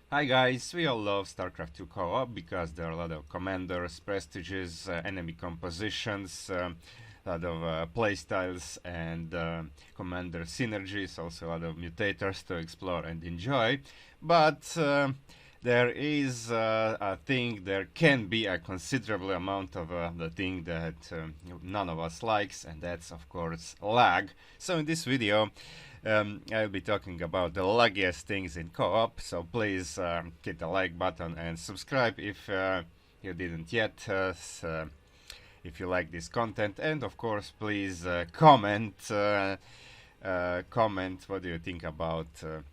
Hi guys, we all love Starcraft II co-op because there are a lot of commanders, prestiges, enemy compositions, a lot of playstyles and commander synergies, also a lot of mutators to explore and enjoy. But there is a thing, there can be a considerable amount of the thing that none of us likes, and that's of course lag. So in this video I'll be talking about the laggiest things in co-op, so please hit the like button and subscribe if you didn't yet, if you like this content, and of course please comment what do you think about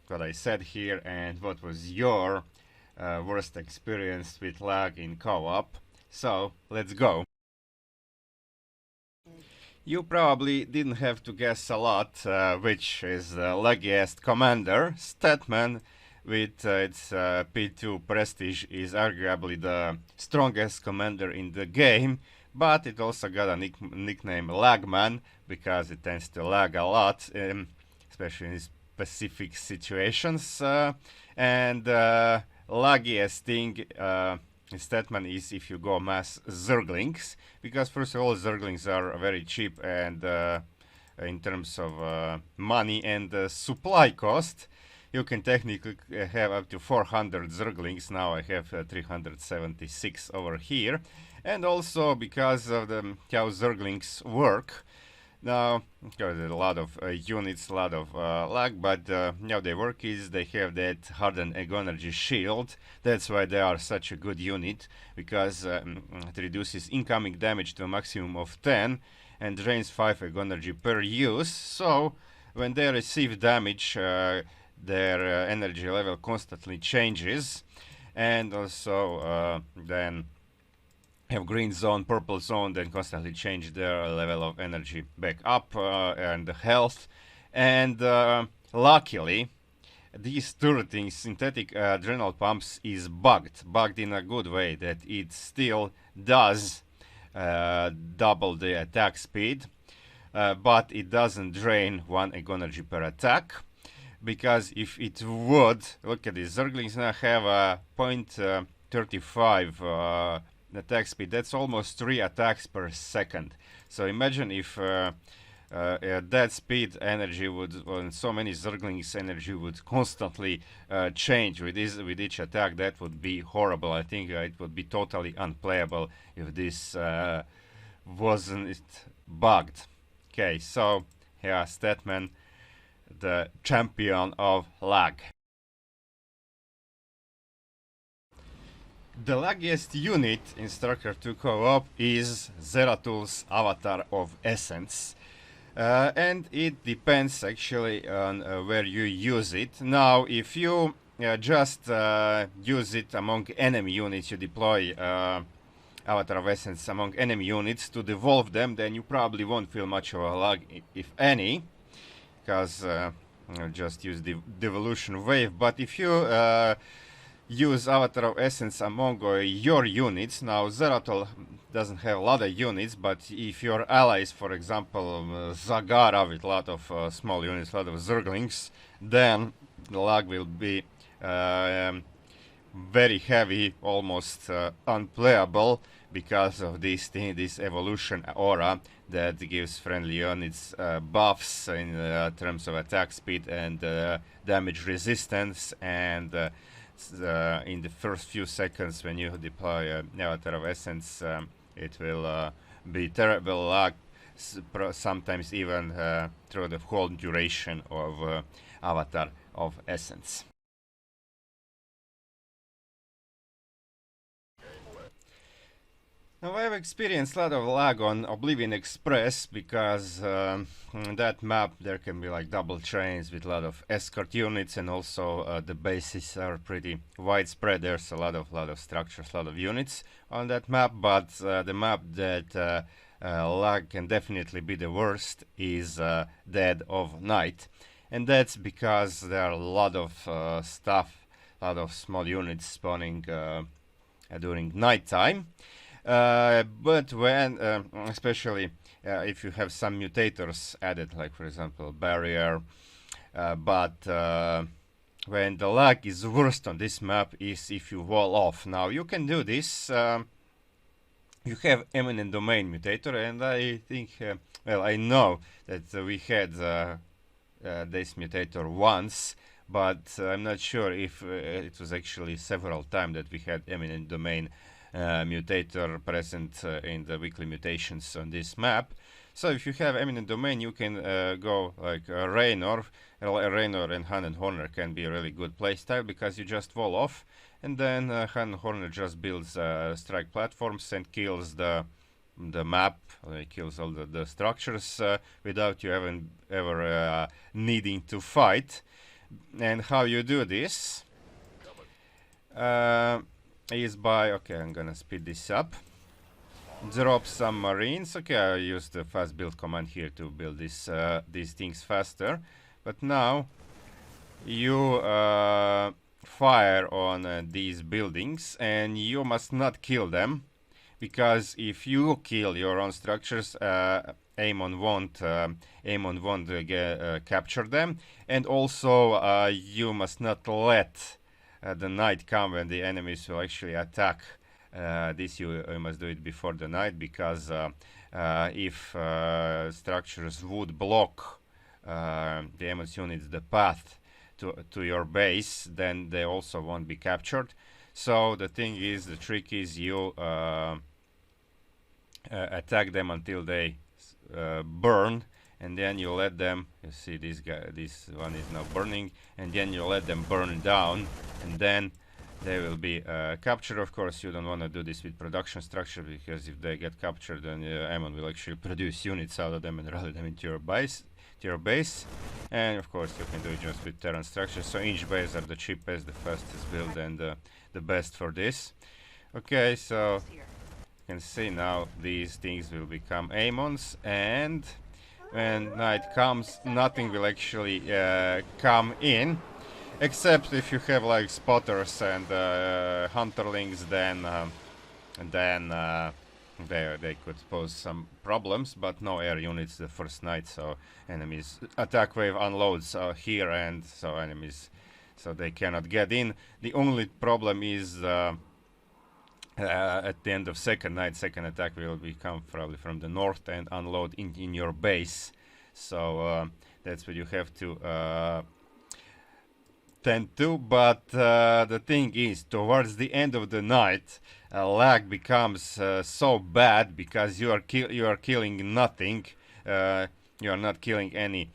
what I said here and what was your worst experience with lag in co-op. So let's go. You probably didn't have to guess a lot which is the laggiest commander. Statman with its P2 prestige is arguably the strongest commander in the game, but it also got a nickname Lagman because it tends to lag a lot, especially in specific situations. And laggiest thing Statman is if you go mass Zerglings, because first of all Zerglings are very cheap and in terms of money and supply cost. You can technically have up to 400 Zerglings. Now I have 376 over here. And also because of how Zerglings work. Now, there's a lot of units, a lot of lag, but how they work is they have that hardened ego energy shield. That's why they are such a good unit, because it reduces incoming damage to a maximum of 10 and drains 5 ego energy per use. So, when they receive damage, their energy level constantly changes, and also then have green zone, purple zone, then constantly change their level of energy back up and health. And luckily, these turreting synthetic adrenal pumps is bugged in a good way that it still does double the attack speed, but it doesn't drain 1 ego energy per attack. Because if it would, look at this, Zerglings now have a 0.35 attack speed. That's almost 3 attacks per second. So imagine if that speed energy would, when so many Zerglings energy would constantly change with each attack. That would be horrible. I think it would be totally unplayable if this wasn't bugged. Okay, so yeah, Statman, the champion of lag. The laggiest unit in Starcraft II co-op is Zeratul's Avatar of Essence. And it depends actually on where you use it. Now, if you just use it among enemy units, you deploy Avatar of Essence among enemy units to devolve them, then you probably won't feel much of a lag, if any, because just use the devolution wave. But if you use Avatar of Essence among your units, now Zeratul doesn't have a lot of units, but if your allies, for example Zagara with a lot of small units, a lot of Zerglings, then the lag will be very heavy, almost unplayable, because of this thing, this evolution aura that gives friendly units buffs in terms of attack speed and damage resistance. And in the first few seconds when you deploy Avatar of Essence, it will be terrible lag, sometimes even through the whole duration of Avatar of Essence. Now, I've experienced a lot of lag on Oblivion Express because on that map there can be like double trains with a lot of escort units, and also the bases are pretty widespread. There's a lot of structures, a lot of units on that map, but the map that lag can definitely be the worst is Dead of Night, and that's because there are a lot of stuff, a lot of small units spawning during nighttime. But when, especially if you have some mutators added, like for example barrier, but when the lag is worst on this map is if you wall off. Now you can do this. You have eminent domain mutator, and I think, well, I know that we had this mutator once, but I'm not sure if it was actually several times that we had eminent domain mutator present in the weekly mutations on this map. So if you have eminent domain, you can go like Raynor. Raynor and Han and Horner can be a really good playstyle because you just wall off, and then Han and Horner just builds strike platforms and kills the map, kills all the structures without you ever needing to fight. And how you do this is by, okay, I'm gonna speed this up. Drop some marines. Okay, I used the fast build command here to build these things faster. But now you fire on these buildings, and you must not kill them, because if you kill your own structures, Amon won't capture them, and also you must not let the night come when the enemies will actually attack. This you must do it before the night, because if structures would block the Amon's units the path to your base, then they also won't be captured. So the trick is you attack them until they burn, and then you let them, you see this one is now burning, and then you let them burn down, and then they will be captured. Of course, you don't want to do this with production structure, because if they get captured, then Amon will actually produce units out of them and rally them into your base. And of course, you can do it just with Terran structures. So inch bases are the cheapest, the fastest build, and the best for this. Okay, so you can see now these things will become Amons, and when night comes, nothing will actually come in, except if you have like spotters and hunterlings, then they could pose some problems, but no air units the first night, so enemies attack wave unloads here, and so enemies, so they cannot get in. The only problem is at the end of second night, second attack will come probably from the north and unload in your base. So that's what you have to tend to. But the thing is, towards the end of the night, lag becomes so bad, because you are killing nothing. You are not killing any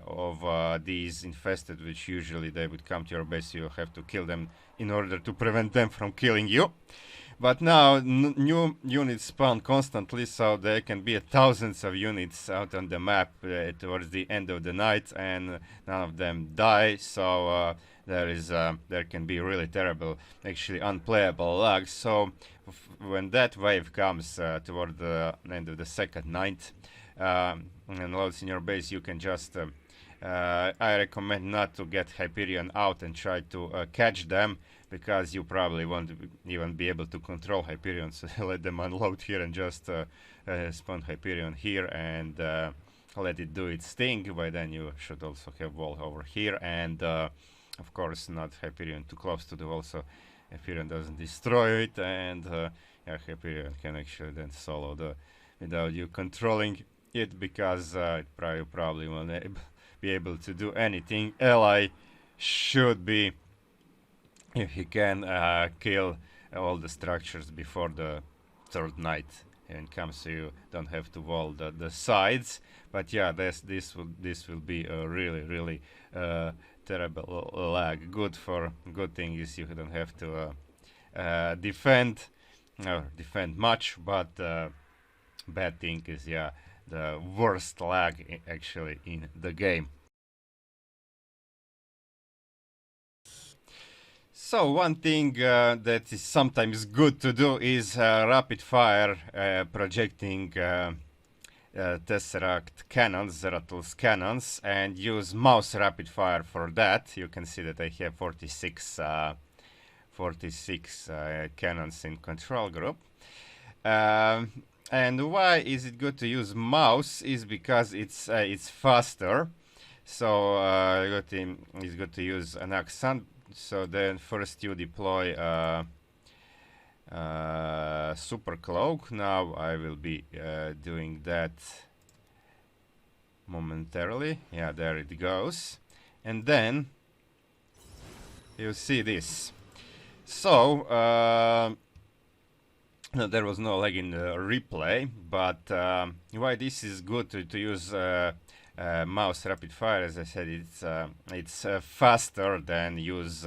of these infested, which usually they would come to your base. You have to kill them in order to prevent them from killing you. But now new units spawn constantly, so there can be thousands of units out on the map towards the end of the night, and none of them die. So there can be really terrible, actually unplayable lag. So when that wave comes toward the end of the second night and loads in your base, you can just I recommend not to get Hyperion out and try to catch them, because you probably won't even be able to control Hyperion. So let them unload here and just spawn Hyperion here and let it do its thing. By then you should also have wall over here, and of course not Hyperion too close to the wall, so Hyperion doesn't destroy it, and yeah, Hyperion can actually then solo without you controlling it, because it probably won't be able to do anything. Ally should be, if he can kill all the structures before the third night and comes, so you don't have to wall the sides. But yeah, this will be a really terrible lag. Good thing is you don't have to defend much, but bad thing is, yeah, the worst lag actually in the game. So one thing that is sometimes good to do is rapid fire projecting Tesseract cannons, Zeratul cannons, and use mouse rapid fire for that. You can see that I have 46 cannons in control group. And why is it good to use mouse is because it's faster. So it's good to use an accent. So then first you deploy super cloak. Now I will be doing that momentarily. Yeah, there it goes. And then you see this. So no, there was no lag in the replay, but why this is good to use mouse rapid fire, as I said, it's faster than use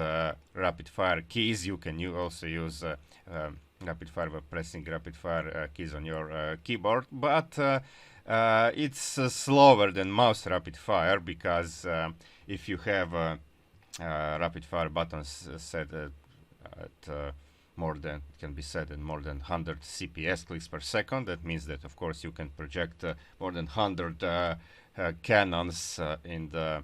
rapid fire keys. You can also use rapid fire by pressing rapid fire keys on your keyboard, but it's slower than mouse rapid fire because if you have rapid fire buttons set at more than can be set in more than 100 CPS clicks per second. That means that of course you can project more than 100 cannons in the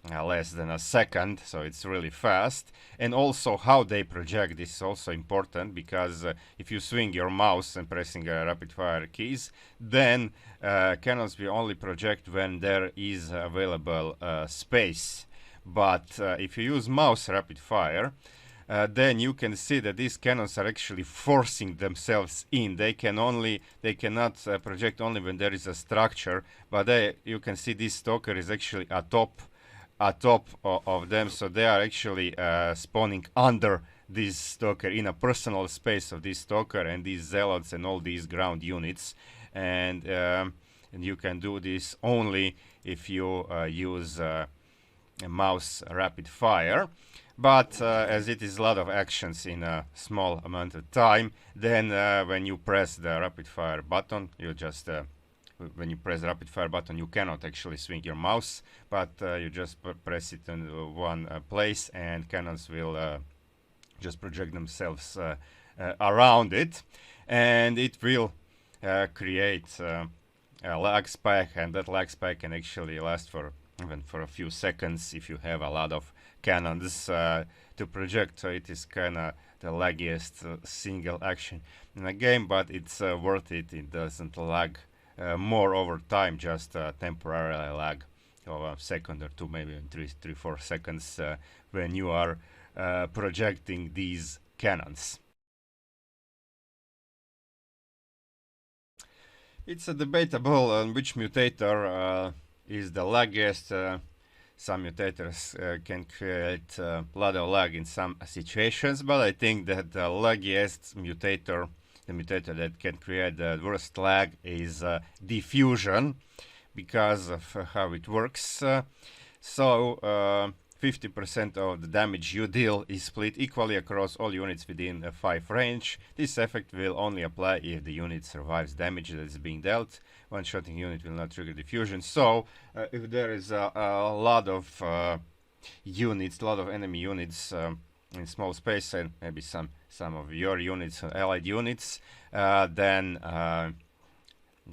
less than a second, so it's really fast. And also how they project is also important, because if you swing your mouse and pressing rapid fire keys, then cannons will only project when there is available space. But if you use mouse rapid fire, then you can see that these cannons are actually forcing themselves in. They cannot project only when there is a structure, but you can see this stalker is actually atop of them, so they are actually spawning under this stalker, in a personal space of this stalker and these zealots and all these ground units. And you can do this only if you use a mouse rapid fire. But as it is a lot of actions in a small amount of time, then when you press the rapid fire button, you just when you press the rapid fire button, you cannot actually swing your mouse, but you just press it in one place, and cannons will just project themselves around it, and it will create a lag spike, and that lag spike can actually last for even for a few seconds if you have a lot of cannons to project. So it is kind of the laggiest single action in the game, but it's worth it. It doesn't lag more over time, just temporarily lag of a second or two, maybe 4 seconds when you are projecting these cannons. It's debatable on which mutator is the laggiest. Some mutators can create a lot of lag in some situations, but I think that the laggiest mutator, the mutator that can create the worst lag, is diffusion, because of how it works. So 50% of the damage you deal is split equally across all units within a 5 range. This effect will only apply if the unit survives damage that is being dealt. One-shotting unit will not trigger diffusion. So if there is a lot of units, a lot of enemy units in small space, and maybe some of your units, allied units, then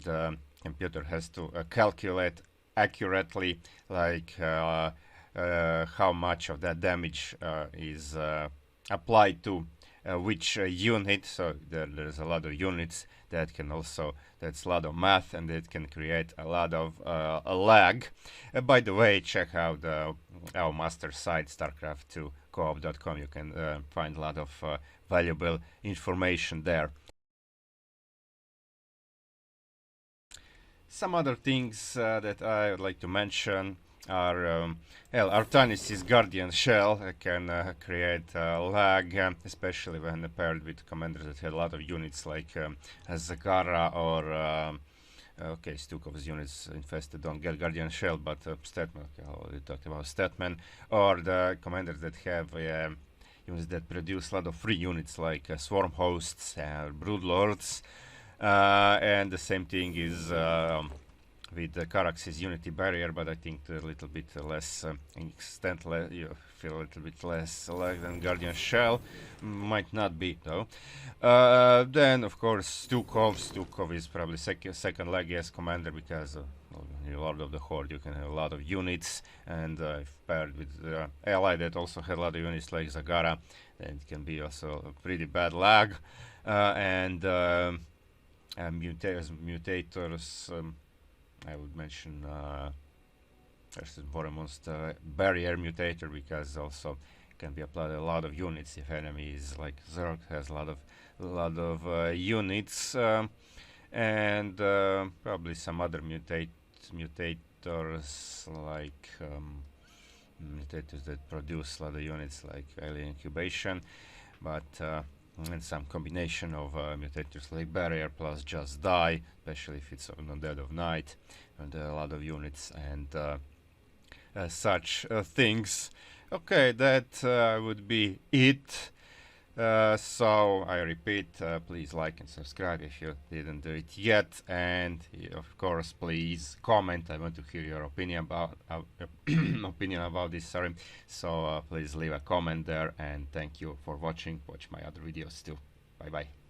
the computer has to calculate accurately, like how much of that damage is applied to which unit. So there's a lot of units that can also, that's a lot of math, and it can create a lot of lag. By the way, check out our master site, Starcraft II co-op.com. You can find a lot of valuable information there. Some other things that I would like to mention are Artanis' Guardian Shell can create lag, especially when paired with commanders that had a lot of units like Zagara or okay, Stukov's units infested don't get Guardian Shell, but Statman, okay, I already talked about Statman, or the commanders that have units that produce a lot of free units like Swarm Hosts and Broodlords. And the same thing is with Carax's Unity Barrier, but I think a little bit less extent, you feel a little bit less lag than Guardian Shell. Might not be, though. Then, of course, Stukov. Stukov is probably second laggiest commander, because Lord of the Horde, you can have a lot of units, and if paired with ally that also had a lot of units like Zagara, then it can be also a pretty bad lag. Mutators, I would mention There's for most barrier mutator, because also can be applied a lot of units if enemy is like Zerg has a lot of units, and probably some other mutators like mutators that produce a lot of units like alien incubation, but and some combination of mutators like barrier plus just die, especially if it's on the dead of night, and a lot of units and such things. Okay, that would be it. So I repeat, please like and subscribe if you didn't do it yet, and of course please comment. I want to hear your opinion about opinion about this. Sorry. So please leave a comment there, and thank you for watching. Watch my other videos too. Bye bye.